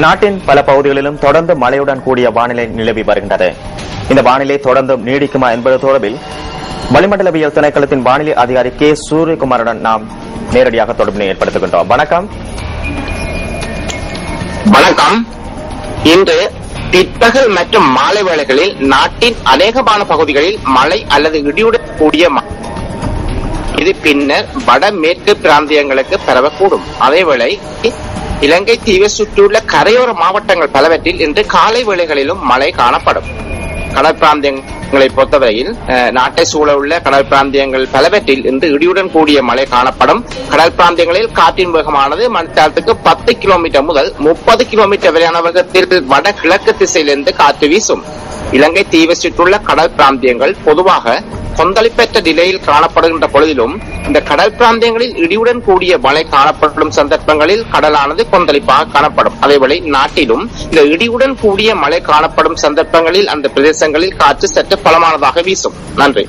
நாட்டின் பல பகுதிகளிலும் தொடர்ந்து மழையுடன் கூடிய வானிலை நிலவி வருகின்றது. இந்த வானிலை தொடர்ந்து நீடிக்குமா என்பது தொடர்பில் வளிமண்டலவியல் திணைக்களத்தின் வானிலை அதிகாரி கே சூரியகுமாருடன் நாம் நேரடியாக தொடர்பினை ஏற்படுத்துகின்றோம். வணக்கம். வணக்கம். இன்று பிற்பகல் மற்றும் மாலை வேளைகளில் நாட்டின் அநேகமான பகுதிகளில் மழை அல்லது இடியுடன் கூடிய இது பின்னர் வடமேற்கு பிராந்தியங்களுக்கு பரவக்கூடும். அதேவேளை இலங்கை தீவை சுற்றியுள்ள கரையோர மாவட்டங்கள் பலவற்றில் இன்று காலை வேளைகளிலும் மழை காணப்படும். கடல் பிராந்தியங்களை பொறுத்தவரையில் நாட்டை சூழ உள்ள கடல் பிராந்தியங்கள் பலவற்றில் இன்று இடியுடன் கூடிய மழை காணப்படும். கடல் பிராந்தியங்களில் காற்றின் வேகமானது மணித்தாரத்துக்கு 10 கிலோமீட்டர் முதல் 30 கிலோமீட்டர் வரையான வேகத்தில் வடகிழக்கு திசையிலிருந்து காற்று வீசும். இலங்கை தீவை சுற்றியுள்ள கடல் பிராந்தியங்கள் பொதுவாக கொந்தளிப்பற்ற நிலையில் காணப்படுகின்ற பொழுதிலும் இந்த கடல் பிராந்தியங்களில் இடியுடன் கூடிய மழை காணப்படும் சந்தர்ப்பங்களில் கடலானது கொந்தளிப்பாக காணப்படும். அதேவேளை நாட்டிலும் இந்த இடியுடன் கூடிய மழை காணப்படும் சந்தர்ப்பங்களில் அந்த பிரதேசங்களில் காற்று சற்று பலமானதாக வீசும். நன்றி.